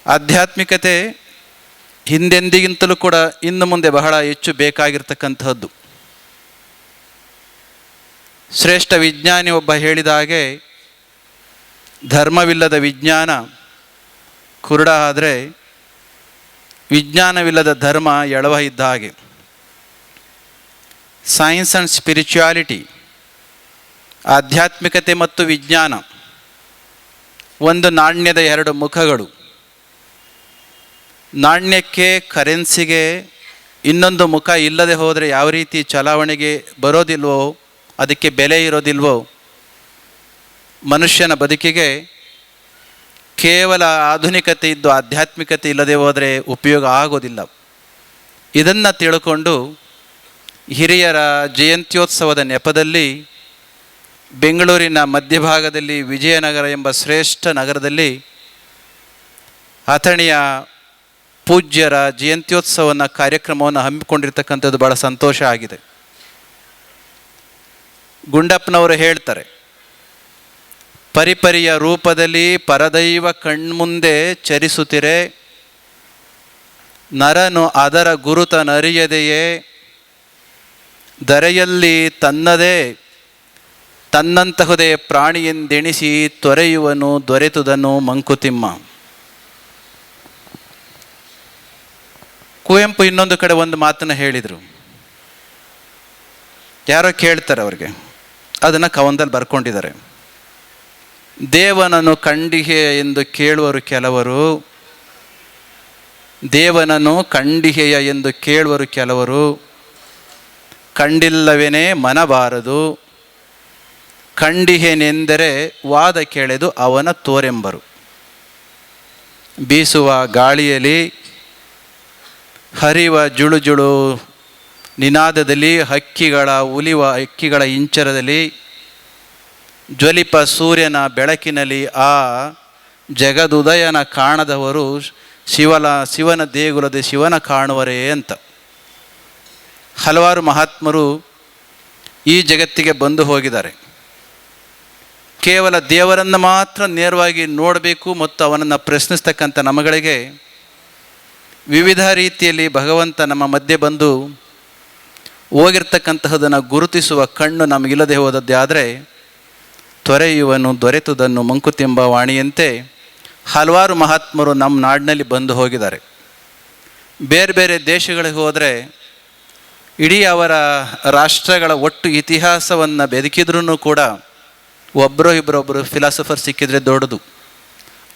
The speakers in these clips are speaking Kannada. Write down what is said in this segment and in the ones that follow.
ಆಧ್ಯಾತ್ಮಿಕತೆ ಹಿಂದೆಂದಿಗಿಂತಲೂ ಕೂಡ ಇನ್ನು ಮುಂದೆ ಬಹಳ ಹೆಚ್ಚು ಬೇಕಾಗಿರ್ತಕ್ಕಂತಹದ್ದು. ಶ್ರೇಷ್ಠ ವಿಜ್ಞಾನಿ ಒಬ್ಬ ಹೇಳಿದ ಹಾಗೆ, ಧರ್ಮವಿಲ್ಲದ ವಿಜ್ಞಾನ ಕುರುಡ ಆದರೆ ವಿಜ್ಞಾನವಿಲ್ಲದ ಧರ್ಮ ಎಳವ ಇದ್ದ ಹಾಗೆ. ಸೈನ್ಸ್ ಆ್ಯಂಡ್ ಸ್ಪಿರಿಚುಯಾಲಿಟಿ, ಆಧ್ಯಾತ್ಮಿಕತೆ ಮತ್ತು ವಿಜ್ಞಾನ ಒಂದು ನಾಣ್ಯದ ಎರಡು ಮುಖಗಳು. ನಾಣ್ಯಕ್ಕೆ, ಕರೆನ್ಸಿಗೆ ಇನ್ನೊಂದು ಮುಖ ಇಲ್ಲದೆ ಹೋದರೆ ಯಾವ ರೀತಿ ಚಲಾವಣೆಗೆ ಬರೋದಿಲ್ವೋ, ಅದಕ್ಕೆ ಬೆಲೆ ಇರೋದಿಲ್ವೋ, ಮನುಷ್ಯನ ಬದುಕಿಗೆ ಕೇವಲ ಆಧುನಿಕತೆ ಇದ್ದು ಆಧ್ಯಾತ್ಮಿಕತೆ ಇಲ್ಲದೆ ಹೋದರೆ ಉಪಯೋಗ ಆಗೋದಿಲ್ಲ. ಇದನ್ನು ತಿಳ್ಕೊಂಡು ಹಿರಿಯರ ಜಯಂತ್ಯೋತ್ಸವದ ನೆಪದಲ್ಲಿ ಬೆಂಗಳೂರಿನ ಮಧ್ಯಭಾಗದಲ್ಲಿ ವಿಜಯನಗರ ಎಂಬ ಶ್ರೇಷ್ಠ ನಗರದಲ್ಲಿ ಅಥಣಿಯ ಪೂಜ್ಯರ ಜಯಂತ್ಯೋತ್ಸವನ ಕಾರ್ಯಕ್ರಮವನ್ನು ಹಮ್ಮಿಕೊಂಡಿರ್ತಕ್ಕಂಥದ್ದು ಭಾಳ ಸಂತೋಷ ಆಗಿದೆ. ಗುಂಡಪ್ಪನವರು ಹೇಳ್ತಾರೆ, ಪರಿಪರಿಯ ರೂಪದಲ್ಲಿ ಪರದೈವ ಕಣ್ಮುಂದೆ ಚರಿಸುತ್ತಿರೆ, ನರನು ಅದರ ಗುರುತ ನರಿಯದೆಯೇ, ಧರೆಯಲ್ಲಿ ತನ್ನದೇ ತನ್ನಂತಹುದೇ ಪ್ರಾಣಿಯೆಂದೆಣಿಸಿ ತೊರೆಯುವನು ದೊರೆತುದನು ಮಂಕುತಿಮ್ಮ. ಕುವೆಂಪು ಇನ್ನೊಂದು ಕಡೆ ಒಂದು ಮಾತನ್ನು ಹೇಳಿದರು. ಯಾರೋ ಕೇಳ್ತಾರೆ ಅವ್ರಿಗೆ, ಅದನ್ನು ಕವನದಲ್ಲಿ ಬರ್ಕೊಂಡಿದ್ದಾರೆ. ದೇವನನ್ನು ಕಂಡಿಹೆ ಎಂದು ಕೇಳುವರು ಕೆಲವರು, ದೇವನನ್ನು ಕಂಡಿಹೆಯ ಎಂದು ಕೇಳುವರು ಕೆಲವರು, ಕಂಡಿಲ್ಲವೇನೇ ಮನಬಾರದು, ಕಂಡಿಹೆನೆಂದರೆ ವಾದ ಕೆಳೆದು ಅವನ ತೋರೆಂಬರು. ಬೀಸುವ ಗಾಳಿಯಲ್ಲಿ, ಹರಿವ ಜುಳುಜುಳು ನಿನಾದದಲ್ಲಿ, ಹಕ್ಕಿಗಳ ಇಂಚರದಲ್ಲಿ, ಜ್ವಲಿಪ ಸೂರ್ಯನ ಬೆಳಕಿನಲ್ಲಿ ಆ ಜಗದುದಯನ ಕಾಣದವರು ಶಿವನ ದೇಗುಲದ ಶಿವನ ಕಾಣುವರೇ ಅಂತ. ಹಲವಾರು ಮಹಾತ್ಮರು ಈ ಜಗತ್ತಿಗೆ ಬಂದು ಹೋಗಿದ್ದಾರೆ. ಕೇವಲ ದೇವರನ್ನು ಮಾತ್ರ ನೇರವಾಗಿ ನೋಡಬೇಕು ಮತ್ತು ಅವನನ್ನು ಪ್ರಶ್ನಿಸ್ತಕ್ಕಂಥ ನಮ್ಮಗಳಿಗೆ ವಿವಿಧ ರೀತಿಯಲ್ಲಿ ಭಗವಂತ ನಮ್ಮ ಮಧ್ಯೆ ಬಂದು ಹೋಗಿರ್ತಕ್ಕಂತಹದನ್ನು ಗುರುತಿಸುವ ಕಣ್ಣು ನಮಗಿಲ್ಲದೆ ಹೋದದ್ದೇ ಆದರೆ ತೊರೆಯುವನು ದೊರೆತುದನ್ನು ಮಂಕುತಿಮ್ಮ ವಾಣಿಯಂತೆ ಹಲವಾರು ಮಹಾತ್ಮರು ನಮ್ಮ ನಾಡಿನಲ್ಲಿ ಬಂದು ಹೋಗಿದ್ದಾರೆ. ಬೇರೆ ಬೇರೆ ದೇಶಗಳಿಗೆ ಹೋದರೆ ಇಡೀ ಅವರ ರಾಷ್ಟ್ರಗಳ ಒಟ್ಟು ಇತಿಹಾಸವನ್ನು ಬೆದಕಿದ್ರೂ ಕೂಡ ಒಬ್ಬರು ಫಿಲಾಸಫರ್ ಸಿಕ್ಕಿದರೆ ದೊಡ್ಡದು.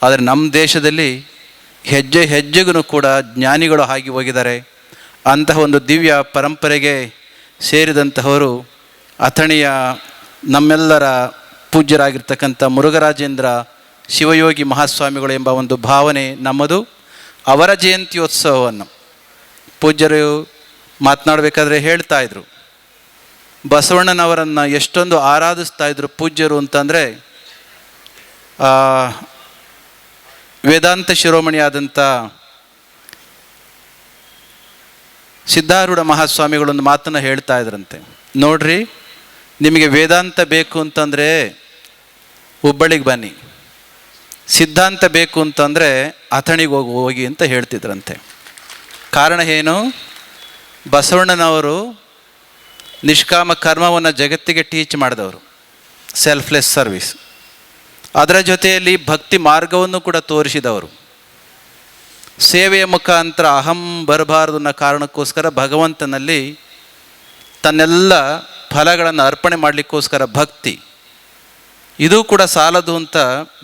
ಆದರೆ ನಮ್ಮ ದೇಶದಲ್ಲಿ ಹೆಜ್ಜೆ ಹೆಜ್ಜೆಗೂ ಕೂಡ ಜ್ಞಾನಿಗಳು ಆಗಿ ಹೋಗಿದ್ದಾರೆ. ಅಂತಹ ಒಂದು ದಿವ್ಯ ಪರಂಪರೆಗೆ ಸೇರಿದಂತಹವರು ಅಥಣಿಯ ನಮ್ಮೆಲ್ಲರ ಪೂಜ್ಯರಾಗಿರ್ತಕ್ಕಂಥ ಮುರುಘರಾಜೇಂದ್ರ ಶಿವಯೋಗಿ ಮಹಾಸ್ವಾಮಿಗಳು ಎಂಬ ಒಂದು ಭಾವನೆ ನಮ್ಮದು. ಅವರ ಜಯಂತ್ಯೋತ್ಸವವನ್ನು ಪೂಜ್ಯರು ಮಾತನಾಡಬೇಕಾದ್ರೆ ಹೇಳ್ತಾ ಇದ್ರು, ಬಸವಣ್ಣನವರನ್ನು ಎಷ್ಟೊಂದು ಆರಾಧಿಸ್ತಾ ಇದ್ರು ಪೂಜ್ಯರು ಅಂತಂದರೆ, ವೇದಾಂತ ಶಿರೋಮಣಿಯಾದಂಥ ಸಿದ್ಧಾರೂಢ ಮಹಾಸ್ವಾಮಿಗಳೊಂದು ಮಾತನ್ನು ಹೇಳ್ತಾ ಇದ್ರಂತೆ. ನೋಡ್ರಿ, ನಿಮಗೆ ವೇದಾಂತ ಬೇಕು ಅಂತಂದರೆ ಹುಬ್ಬಳ್ಳಿಗೆ ಬನ್ನಿ, ಸಿದ್ಧಾಂತ ಬೇಕು ಅಂತಂದರೆ ಅಥಣಿಗೆ ಹೋಗಿ ಅಂತ ಹೇಳ್ತಿದ್ರಂತೆ. ಕಾರಣ ಏನು? ಬಸವಣ್ಣನವರು ನಿಷ್ಕಾಮ ಕರ್ಮವನ್ನು ಜಗತ್ತಿಗೆ ಟೀಚ್ ಮಾಡಿದವರು, ಸೆಲ್ಫ್ಲೆಸ್ ಸರ್ವಿಸ್. ಅದರ ಜೊತೆಯಲ್ಲಿ ಭಕ್ತಿ ಮಾರ್ಗವನ್ನು ಕೂಡ ತೋರಿಸಿದವರು. ಸೇವೆಯ ಮುಖಾಂತರ ಅಹಂ ಬರಬಾರದು ಅನ್ನೋ ಕಾರಣಕ್ಕೋಸ್ಕರ ಭಗವಂತನಲ್ಲಿ ತನ್ನೆಲ್ಲ ಫಲಗಳನ್ನು ಅರ್ಪಣೆ ಮಾಡಲಿಕ್ಕೋಸ್ಕರ ಭಕ್ತಿ, ಇದು ಕೂಡ ಸಾಲದು ಅಂತ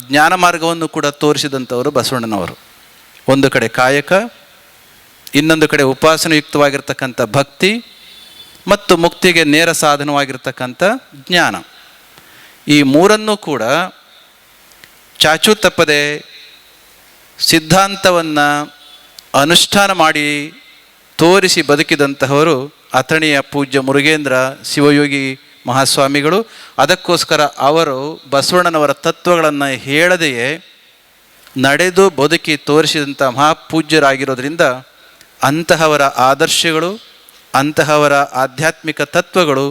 ಜ್ಞಾನ ಮಾರ್ಗವನ್ನು ಕೂಡ ತೋರಿಸಿದಂಥವರು ಬಸವಣ್ಣನವರು. ಒಂದು ಕಡೆ ಕಾಯಕ, ಇನ್ನೊಂದು ಕಡೆ ಉಪಾಸನೆಯುಕ್ತವಾಗಿರ್ತಕ್ಕಂಥ ಭಕ್ತಿ ಮತ್ತು ಮುಕ್ತಿಗೆ ನೇರ ಸಾಧನವಾಗಿರ್ತಕ್ಕಂಥ ಜ್ಞಾನ. ಈ ಮೂರನ್ನೂ ಕೂಡ ಚಾಚೂ ತಪ್ಪದೆ ಸಿದ್ಧಾಂತವನ್ನು ಅನುಷ್ಠಾನ ಮಾಡಿ ತೋರಿಸಿ ಬದುಕಿದಂತಹವರು ಅಥಣಿಯ ಪೂಜ್ಯ ಮುರುಘೇಂದ್ರ ಶಿವಯೋಗಿ ಮಹಾಸ್ವಾಮಿಗಳು. ಅದಕ್ಕೋಸ್ಕರ ಅವರು ಬಸವಣ್ಣನವರ ತತ್ವಗಳನ್ನು ಹೇಳದೆಯೇ ನಡೆದು ಬದುಕಿ ತೋರಿಸಿದಂಥ ಮಹಾಪೂಜ್ಯರಾಗಿರೋದ್ರಿಂದ ಅಂತಹವರ ಆದರ್ಶಗಳು, ಅಂತಹವರ ಆಧ್ಯಾತ್ಮಿಕ ತತ್ವಗಳು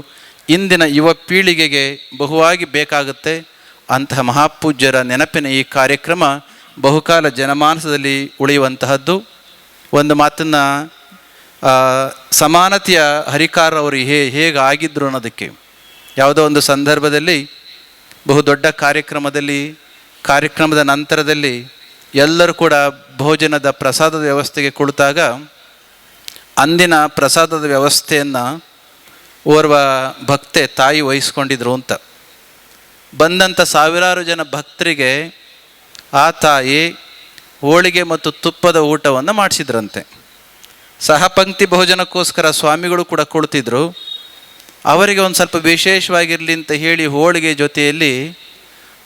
ಇಂದಿನ ಯುವ ಪೀಳಿಗೆಗೆ ಬಹುವಾಗಿ ಬೇಕಾಗುತ್ತೆ. ಅಂತಹ ಮಹಾಪೂಜ್ಯರ ನೆನಪಿನ ಈ ಕಾರ್ಯಕ್ರಮ ಬಹುಕಾಲ ಜನಮಾನಸದಲ್ಲಿ ಉಳಿಯುವಂತಹದ್ದು. ಒಂದು ಮಾತನ್ನು ಸಮಾನತೆಯ ಹರಿಕಾರವರು ಹೇಗಾಗಿದ್ದರು ಅನ್ನೋದಕ್ಕೆ ಯಾವುದೋ ಒಂದು ಸಂದರ್ಭದಲ್ಲಿ ಬಹುದೊಡ್ಡ ಕಾರ್ಯಕ್ರಮದ ನಂತರದಲ್ಲಿ ಎಲ್ಲರೂ ಕೂಡ ಭೋಜನದ ಪ್ರಸಾದದ ವ್ಯವಸ್ಥೆಗೆ ಕುಳಿತಾಗ ಅಂದಿನ ಪ್ರಸಾದದ ವ್ಯವಸ್ಥೆಯನ್ನು ಓರ್ವ ಭಕ್ತೆ ತಾಯಿ ವಹಿಸ್ಕೊಂಡಿದ್ರು ಅಂತ. ಬಂದಂಥ ಸಾವಿರಾರು ಜನ ಭಕ್ತರಿಗೆ ಆ ತಾಯಿ ಹೋಳಿಗೆ ಮತ್ತು ತುಪ್ಪದ ಊಟವನ್ನು ಮಾಡಿಸಿದ್ರಂತೆ. ಸಹಪಂಕ್ತಿ ಭೋಜನಕ್ಕೋಸ್ಕರ ಸ್ವಾಮಿಗಳು ಕೂಡ ಕುಳಿತಿದ್ರು. ಅವರಿಗೆ ಒಂದು ಸ್ವಲ್ಪ ವಿಶೇಷವಾಗಿರಲಿ ಅಂತ ಹೇಳಿ ಹೋಳಿಗೆ ಜೊತೆಯಲ್ಲಿ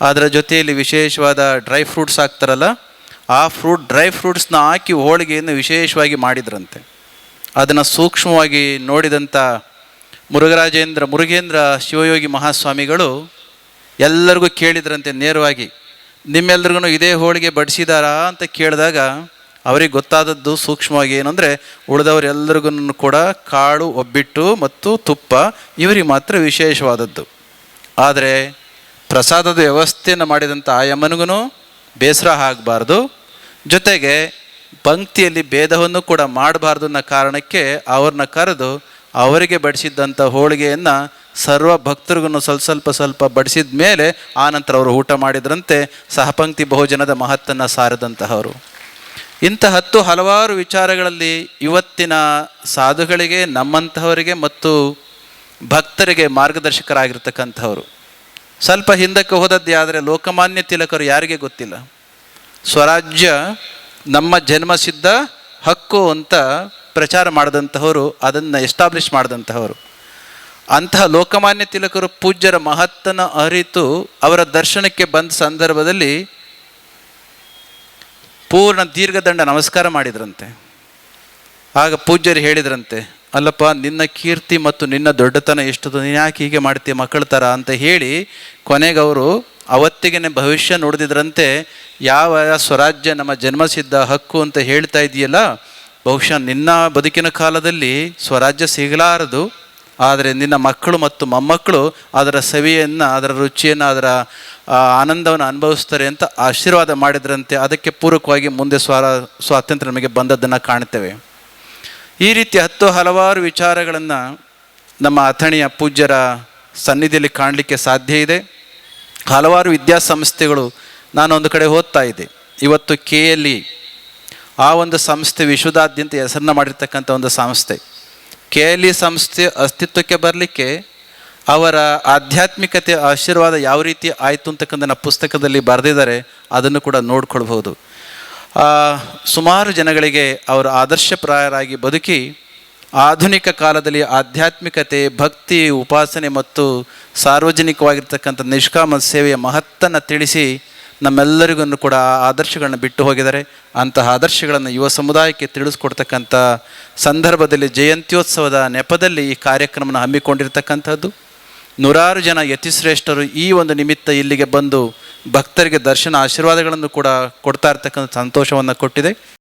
ಅದರ ಜೊತೆಯಲ್ಲಿ ವಿಶೇಷವಾದ ಡ್ರೈ ಫ್ರೂಟ್ಸ್ ಹಾಕ್ತಾರಲ್ಲ, ಆ ಡ್ರೈ ಫ್ರೂಟ್ಸ್ನ ಹಾಕಿ ಹೋಳಿಗೆಯನ್ನು ವಿಶೇಷವಾಗಿ ಮಾಡಿದ್ರಂತೆ. ಅದನ್ನು ಸೂಕ್ಷ್ಮವಾಗಿ ನೋಡಿದಂಥ ಮುರುಗೇಂದ್ರ ಶಿವಯೋಗಿ ಮಹಾಸ್ವಾಮಿಗಳು ಎಲ್ಲರಿಗೂ ಕೇಳಿದ್ರಂತೆ ನೇರವಾಗಿ, ನಿಮ್ಮೆಲ್ರಿಗೂ ಇದೇ ಹೋಳಿಗೆ ಬಡಿಸಿದಾರಾ ಅಂತ ಕೇಳಿದಾಗ ಅವರಿಗೆ ಗೊತ್ತಾದದ್ದು ಸೂಕ್ಷ್ಮವಾಗಿ ಏನು ಅಂದರೆ, ಉಳಿದವರೆಲ್ಲರಿಗೂ ಕೂಡ ಕಾಳು, ಒಬ್ಬಿಟ್ಟು ಮತ್ತು ತುಪ್ಪ ಇವರಿಗೆ ಮಾತ್ರ ವಿಶೇಷವಾದದ್ದು. ಆದರೆ ಪ್ರಸಾದದ ವ್ಯವಸ್ಥೆಯನ್ನು ಮಾಡಿದಂಥ ಆಯಮ್ಮನಿಗೂ ಬೇಸರ ಆಗಬಾರ್ದು, ಜೊತೆಗೆ ಪಂಕ್ತಿಯಲ್ಲಿ ಭೇದವನ್ನು ಕೂಡ ಮಾಡಬಾರ್ದು ಅನ್ನೋ ಕಾರಣಕ್ಕೆ ಅವ್ರನ್ನ ಕರೆದು ಅವರಿಗೆ ಬಡಿಸಿದ್ದಂಥ ಹೋಳಿಗೆಯನ್ನು ಸರ್ವ ಭಕ್ತರಿಗೂ ಸ್ವಲ್ಪ ಬಡಿಸಿದ ಮೇಲೆ ಆನಂತರ ಅವರು ಊಟ ಮಾಡಿದ್ರಂತೆ. ಸಹಪಂಕ್ತಿ ಭೋಜನದ ಮಹತ್ತನ್ನು ಸಾರಿದಂತಹವರು. ಇಂಥ ಹಲವಾರು ವಿಚಾರಗಳಲ್ಲಿ ಇವತ್ತಿನ ಸಾಧುಗಳಿಗೆ, ನಮ್ಮಂತಹವರಿಗೆ ಮತ್ತು ಭಕ್ತರಿಗೆ ಮಾರ್ಗದರ್ಶಕರಾಗಿರ್ತಕ್ಕಂಥವರು. ಸ್ವಲ್ಪ ಹಿಂದಕ್ಕೆ ಹೋದದ್ದೇ ಆದರೆ ಲೋಕಮಾನ್ಯ ತಿಲಕರು ಯಾರಿಗೆ ಗೊತ್ತಿಲ್ಲ. ಸ್ವರಾಜ್ಯ ನಮ್ಮ ಜನ್ಮಸಿದ್ಧ ಹಕ್ಕು ಅಂತ ಪ್ರಚಾರ ಮಾಡಿದಂತಹವರು, ಅದನ್ನು ಎಸ್ಟಾಬ್ಲಿಷ್ ಮಾಡಿದಂತಹವರು. ಅಂತಹ ಲೋಕಮಾನ್ಯ ತಿಲಕರು ಪೂಜ್ಯರ ಮಹತ್ತನ್ನು ಅರಿತು ಅವರ ದರ್ಶನಕ್ಕೆ ಬಂದ ಸಂದರ್ಭದಲ್ಲಿ ಪೂರ್ಣ ದೀರ್ಘದಂಡ ನಮಸ್ಕಾರ ಮಾಡಿದ್ರಂತೆ. ಆಗ ಪೂಜ್ಯರು ಹೇಳಿದ್ರಂತೆ, ಅಲ್ಲಪ್ಪ ನಿನ್ನ ಕೀರ್ತಿ ಮತ್ತು ನಿನ್ನ ದೊಡ್ಡತನ ಎಷ್ಟು, ನೀನು ಯಾಕೆ ಹೀಗೆ ಮಾಡ್ತೀಯ ಮಕ್ಕಳ ಥರ ಅಂತ ಹೇಳಿ ಕೊನೆಗೆ ಅವರು ಅವತ್ತಿಗೆ ಭವಿಷ್ಯ ನುಡಿದಿದ್ರಂತೆ. ಯಾವ ಸ್ವರಾಜ್ಯ ನಮ್ಮ ಜನ್ಮಸಿದ್ಧ ಹಕ್ಕು ಅಂತ ಹೇಳ್ತಾ ಇದೆಯಲ್ಲ, ಬಹುಶಃ ನಿನ್ನ ಬದುಕಿನ ಕಾಲದಲ್ಲಿ ಸ್ವರಾಜ್ಯ ಸಿಗಲಾರದು, ಆದರೆ ನಿನ್ನ ಮಕ್ಕಳು ಮತ್ತು ಮೊಮ್ಮಕ್ಕಳು ಅದರ ಸವಿಯನ್ನು, ಅದರ ರುಚಿಯನ್ನು, ಅದರ ಆನಂದವನ್ನು ಅನುಭವಿಸ್ತಾರೆ ಅಂತ ಆಶೀರ್ವಾದ ಮಾಡಿದ್ರಂತೆ. ಅದಕ್ಕೆ ಪೂರಕವಾಗಿ ಮುಂದೆ ಸ್ವಾತಂತ್ರ್ಯ ನಮಗೆ ಬಂದದ್ದನ್ನು ಕಾಣ್ತೇವೆ. ಈ ರೀತಿ ಹಲವಾರು ವಿಚಾರಗಳನ್ನು ನಮ್ಮ ಅಥಣಿಯ ಪೂಜ್ಯರ ಸನ್ನಿಧಿಯಲ್ಲಿ ಕಾಣಲಿಕ್ಕೆ ಸಾಧ್ಯ ಇದೆ. ಹಲವಾರು ವಿದ್ಯಾಸಂಸ್ಥೆಗಳು, ನಾನೊಂದು ಕಡೆ ಓದ್ತಾ ಇದ್ದೆ ಇವತ್ತು, KLE ಆ ಒಂದು ಸಂಸ್ಥೆ ವಿಶ್ವದಾದ್ಯಂತ ಹೆಸರನ್ನ ಮಾಡಿರ್ತಕ್ಕಂಥ ಒಂದು ಸಂಸ್ಥೆ. KLE ಸಂಸ್ಥೆ ಅಸ್ತಿತ್ವಕ್ಕೆ ಬರಲಿಕ್ಕೆ ಅವರ ಆಧ್ಯಾತ್ಮಿಕತೆ ಆಶೀರ್ವಾದ ಯಾವ ರೀತಿ ಆಯಿತು ಅಂತಕ್ಕಂಥ ಪುಸ್ತಕದಲ್ಲಿ ಬರೆದಿದ್ದಾರೆ, ಅದನ್ನು ಕೂಡ ನೋಡ್ಕೊಳ್ಬೋದು. ಸುಮಾರು ಜನಗಳಿಗೆ ಅವರು ಆದರ್ಶಪ್ರಾಯರಾಗಿ ಬದುಕಿ ಆಧುನಿಕ ಕಾಲದಲ್ಲಿ ಆಧ್ಯಾತ್ಮಿಕತೆ, ಭಕ್ತಿ, ಉಪಾಸನೆ ಮತ್ತು ಸಾರ್ವಜನಿಕವಾಗಿರ್ತಕ್ಕಂಥ ನಿಷ್ಕಾಮ ಸೇವೆಯ ಮಹತ್ತನ್ನು ತಿಳಿಸಿ ನಮ್ಮೆಲ್ಲರಿಗೂ ಕೂಡ ಆದರ್ಶಗಳನ್ನು ಬಿಟ್ಟು ಹೋಗಿದ್ದಾರೆ. ಅಂತಹ ಆದರ್ಶಗಳನ್ನು ಯುವ ಸಮುದಾಯಕ್ಕೆ ತಿಳಿಸ್ಕೊಡ್ತಕ್ಕಂಥ ಸಂದರ್ಭದಲ್ಲಿ ಜಯಂತ್ಯೋತ್ಸವದ ನೆಪದಲ್ಲಿ ಈ ಕಾರ್ಯಕ್ರಮನ ಹಮ್ಮಿಕೊಂಡಿರ್ತಕ್ಕಂಥದ್ದು. ನೂರಾರು ಜನ ಯತಿಶ್ರೇಷ್ಠರು ಈ ಒಂದು ನಿಮಿತ್ತ ಇಲ್ಲಿಗೆ ಬಂದು ಭಕ್ತರಿಗೆ ದರ್ಶನ ಆಶೀರ್ವಾದಗಳನ್ನು ಕೂಡ ಕೊಡ್ತಾ ಇರ್ತಕ್ಕಂಥ ಸಂತೋಷವನ್ನು ಕೊಟ್ಟಿದೆ.